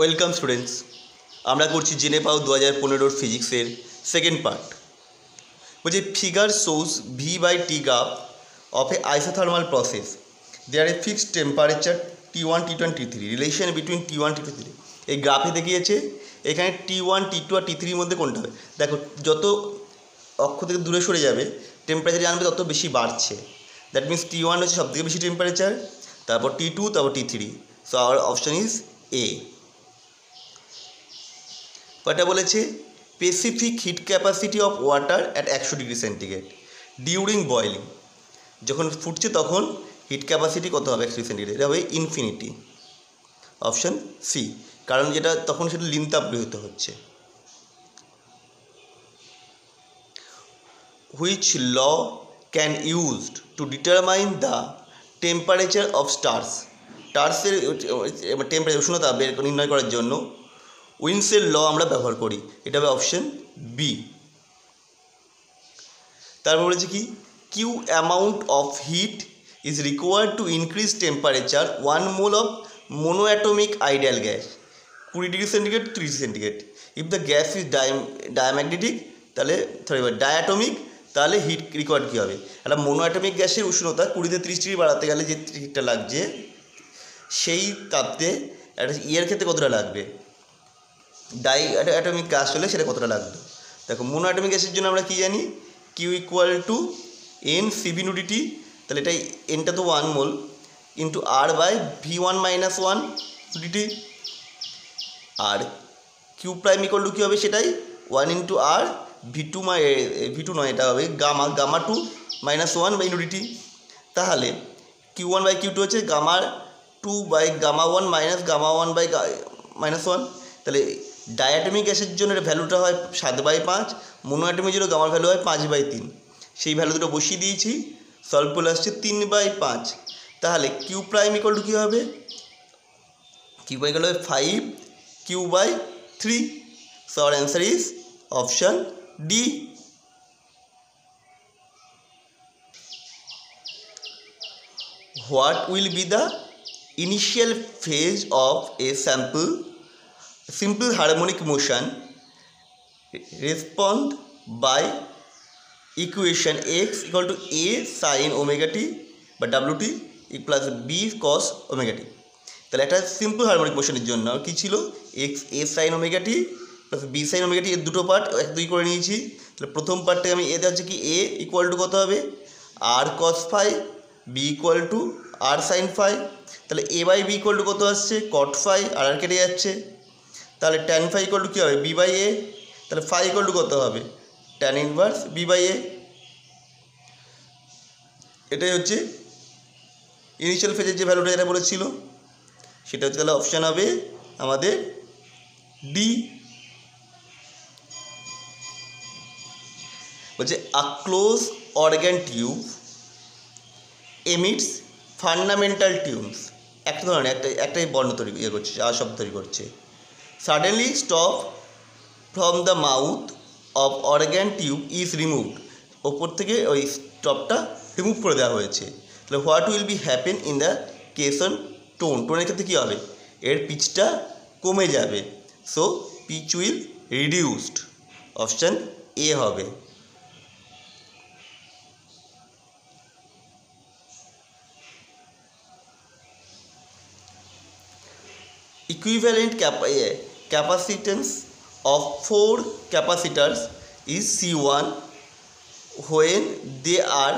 Welcome students, আমরা করছি জেনে পাও 2015 ফিজিক্সের সেকেন্ড পার্ট। বলছি figure shows V by T graph of a isothermal process, there a fixed temperature T1 T2 and T3, relation between T1 T2 T3। এই গ্রাফে দেখিয়েছে এখানে T1 T2 আর T3 মধ্যে কোনটা হবে। দেখো যত অক্ষ থেকে দূরে সরে যাবে টেম্পারেচার জানবে তত বেশি বাড়ছে। দ্যাট মিনস T1 হচ্ছে সবথেকে বেশি টেম্পারেচার, তারপর T2, তারপর T3। So our option is a. কয়টা বলেছে? Specific hit capacity of water at 100 degree centigrade during boiling. যখন ফুটছে তখন হিট ক্যাপাসিটি কত হবে 100 ডিগ্রি সেন্টিগ্রেড? এটা হবে ইনফিনিটি। অপশান সি, কারণ যেটা তখন সেটা লিনতাপীড়িত হচ্ছে। Which law can used to determine the temperature of stars? স্টার্সের টেম্পারেচার উষ্ণতা নির্ণয় করার জন্য উইন্সের ল আমরা ব্যবহার করি। এটা হবে অপশন বি। তারপর বলেছে কি, Q amount of heat is required to increase temperature 1 mole of monoatomic ideal gas 20 degree centigrade 30 centigrade. If the gas is diamagnetic তাহলে ডায়াটমিক, তাহলে হিট রিকোয়ার্ড কী হবে? একটা মোনোঅ্যাটমিক গ্যাসের উষ্ণতা 20 থেকে 30 ডিগ্রি বাড়াতে গেলে যে হিটটা লাগছে সেই তাপতে একটা ইয়ের ক্ষেত্রে কতটা লাগবে, অ্যাটমিক গ্যাস হলে সেটা কতটা লাগবে। দেখো মোনোঅ্যাটমিক গ্যাসের জন্য আমরা কী জানি, Q equal to n CV into dT, তাহলে এটাই এনটা তো 1 mole into R by V1 - 1 dT. আর কিউ প্রাইম ইকুয়াল টু কী হবে, সেটাই 1 ইন্টু আর V2 নয়, এটা হবে গামা 2 - 1 বাই ইন্টু ডিটি। তাহলে Q1 বাই Q2 হচ্ছে gamma 2 by gamma 1 minus gamma 1 by -1। তাহলে ডায়াটমিক গ্যাসের জন্য এর ভ্যালুটা হয় 7/5, মোনোঅ্যাটমিক জন্য গামার ভ্যালু হয় 5/3। সেই ভ্যালু দুটো বসিয়ে দিয়েছি, সলভ করলে আসছে 3/5। তাহলে কিউ প্রাইম ইকুয়াল টু কী হবে, কিউ প্রাইম ইকুয়াল হবে 5Q/3। So our answer is option D. What will be the initial phase of A simple harmonic motion respond by equation x equal to a sin omega t বা wt plus b cos omega t। তাহলে একটা simple harmonic মোশনের জন্য কী ছিল, x a sin omega t plus b sin omega t, এর দুটো part 1-2 করে নিয়েছি। তাহলে প্রথম পার্টটাকে আমি এতে হচ্ছে কি a ইকুয়াল টু কত হবে, r cos phi, b equal to r sin phi। তাহলে a by b equal to কত আসছে, cot phi, আর কেটে যাচ্ছে। তাহলে tan phi ইকুয়াল টু কী হবে, b বাই a। তাহলে phi ইকুয়াল টু কত হবে, tan inverse b by a। এটাই হচ্ছে ইনিশিয়াল ফেজের যে ভ্যালুটা যেটা বলেছিল সেটা হচ্ছে, তাহলে অপশান হবে আমাদের ডি। বলছে a closed organ tube emits fundamental tunes, একটা ধরনের একটাই বর্ণ তৈরি করছে, শব্দ তৈরি করছে। Suddenly stop from the mouth of organ tube is removed, ওপর থেকে ওই স্টপটা রিমুভ করে দেওয়া হয়েছে। তাহলে what will be happen in the case on টোনের ক্ষেত্রে কী হবে, এর পিচটা কমে যাবে। So pitch will reduced, option A হবে। Equivalent capacitance of 4 capacitors is C1 when they are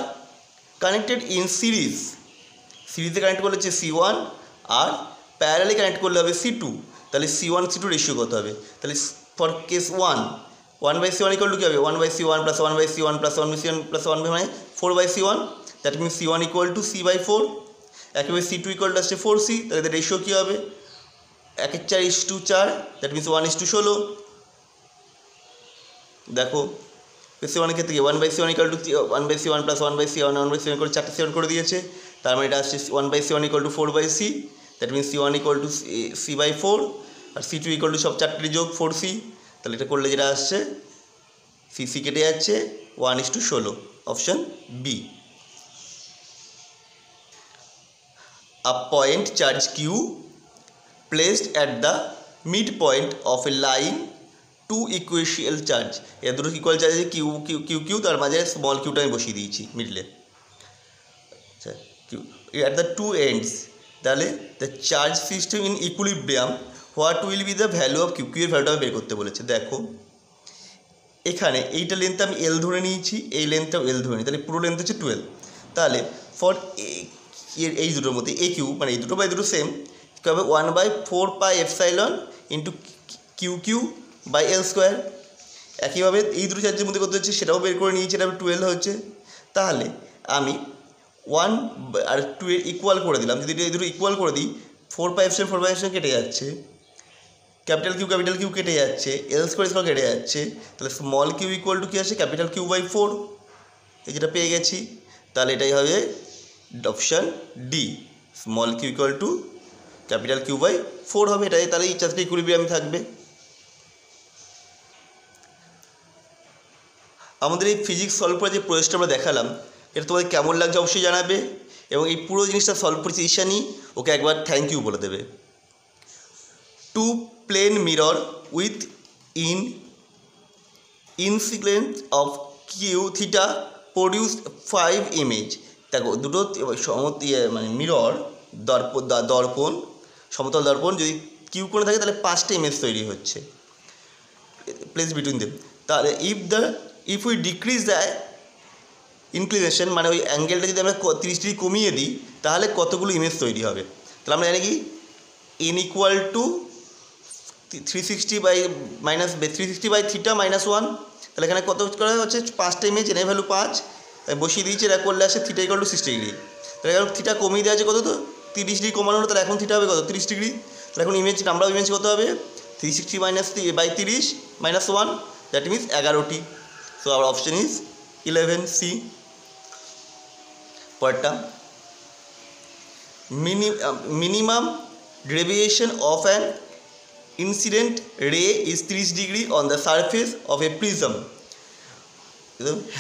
connected in series। সিরিজে কানেক্ট করলে হচ্ছে C1, আর প্যারালালি কানেক্ট করলে হবে C2। তাহলে C1 C2 রেশিও কত হবে, তাহলে for case 1/C1 equal to কী হবে, 1/C1 plus 1/C1 plus 1/C1 plus 1 মানে 4/C1। That means C1 equal to C/4। একেবারে C2 ইকুয়াল টু আসছে 4C। তাহলে এদের রেশিও কী হবে, 1/4:4, দ্যাট মিনস 1:16। দেখো C1 ক্ষেত্রে 1/C1 equal two 1/C1 plus 1/C1 1/C1 করে 4টে C1 করে দিয়েছে। তার মানে এটা আসছে 1/C1 equal to 4/C, that means C1 equal to C/4, আর C2 ইকুয়াল টু সব 4টে যোগ 4C। তাহলে এটা করলে যেটা আসছে C কেটে যাচ্ছে 1:16, option B. A point charge Q placed at the mid point of a line two equational charge, এর দুটো ইকুয়াল চার্জ আছে কিউ কিউ কিউ কিউ, তার মাঝে স্মল কিউটা আমি বসিয়ে দিয়েছি মিডলে। আচ্ছা, Q at the two ends, তাহলে the charge system in equilibrium, what will be the value of Q, Q এর ভ্যালুটা বের করতে বলেছে। দেখো এখানে এইটা লেন্থ আমি এল ধরে নিয়েছি, এই লেন্থটাও এল ধরে নিই, তাহলে পুরো লেন্থ হচ্ছে 12। তাহলে ফর এই দুটোর মধ্যে এ কিউ, মানে এই দুটো বাই দুটো সেম, কী হবে 1/4 pi epsilon into Q Q by L square. একইভাবে এই দুটো চার্জের মধ্যে কত হচ্ছে সেটাও বের করে নিয়েছি, এটা 12 হচ্ছে। তাহলে আমি 1 আর 2 এর ইকুয়াল করে দিলাম, যদি এই দুটো ইকুয়াল করে দিই 4 পাই এপসাইলন কেটে যাচ্ছে, ক্যাপিটাল কিউ কেটে যাচ্ছে, এল স্কোয়ার কেটে যাচ্ছে, তাহলে স্মল কিউ ইকুয়াল টু কী আছে ক্যাপিটাল কিউ বাই 4, এই যেটা পেয়ে গেছি। তাহলে এটাই হবে option D, small Q equal to capital Q by 4 হবে এটাই। তাহলে এই চার্জটা ইকুইলিব্রিয়াম থাকবে। আমাদের এই ফিজিক্স সলভ করার যে প্রসেসটা আমরা দেখালাম, এটা তোমাদের কেমন লাগছে অবশ্যই জানাবে, এবং এই পুরো জিনিসটা সলভ করেছে ঈশানী, ওকে একবার থ্যাংক ইউ বলে দেবে। Two plane mirror with in sequence of Q theta produced 5 image. দেখো দুটো মানে মিরর দর্পণ, সমতল দর্পণ যদি কিউ কোণে থাকে তাহলে 5টা ইমেজ তৈরি হচ্ছে, প্লেস বিটুইন দেম। তাহলে if we decrease the inclination, মানে ওই অ্যাঙ্গেলটা যদি আমরা 30 ডিগ্রি কমিয়ে দিই তাহলে কতগুলো ইমেজ তৈরি হবে। তাহলে আমরা জানি কি n equal to 360 by theta minus 1, তাহলে এখানে কত করা হচ্ছে 5টা ইমেজ, এর ভ্যালু 5 বসিয়ে দিয়েছি, এটা করলে আসে থিটা ইকুয়াল টু 60 ডিগ্রি। তাহলে এখন থিটা কমিয়ে দেওয়া আছে কত, তো 30 ডিগ্রি কমানো হলো, তাহলে এখন থিটা হবে কত 30 ডিগ্রি। তাহলে এখন ইমেজ নাম্বার অফ ইমেজ কত হবে 360 বাই 30 মাইনাস 1, দ্যাট মিনস 11টি। So our option is 11C। পরেরটা, minimum deviation of an incident ray is 30 degree on the surface of a prism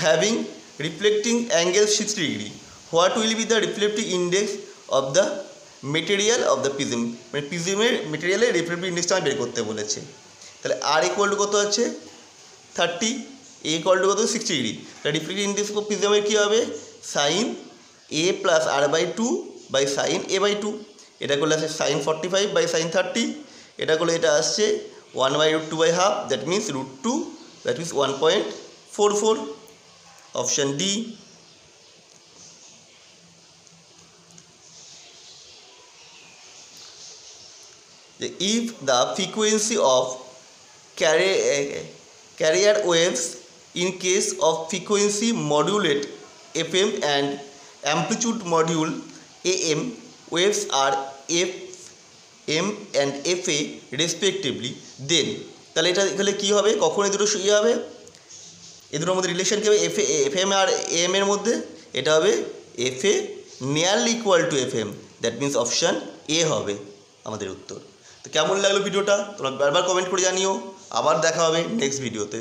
having reflecting angle 60 degree. What will be the reflective index of the material of the prism? মানে প্রিজমের মেটেরিয়ালের reflective ইন্ডেক্সটা বের করতে বলেছে। তাহলে আর equal to কত আছে 30, এ equal to কত 60 degree. তাহলে reflective index অফ প্রিজমের কী হবে সাইন এ প্লাস আর by 2 by sine A by 2, এটা করলে আছে সাইন 45 বাই সাইন 30, এটা করলে এটা আসছে 1/√2/2, that means √2, that means 1.44, option D. If the frequency of carrier waves in case of frequency modulate FM and amplitude module AM waves are FM and FA respectively, then তাহলে এটা এখানে কী হবে, কখন এই দুটো ইয়ে হবে, এই দুটোর মধ্যে রিলেশন কী হবে FM আর AM এর মধ্যে, এটা হবে FA nearly equal to FM, that means option A হবে আমাদের উত্তর। তো কেমন লাগলো ভিডিওটা তোমরা বারবার কমেন্ট করে জানিও, আবার দেখা হবে নেক্সট ভিডিওতে।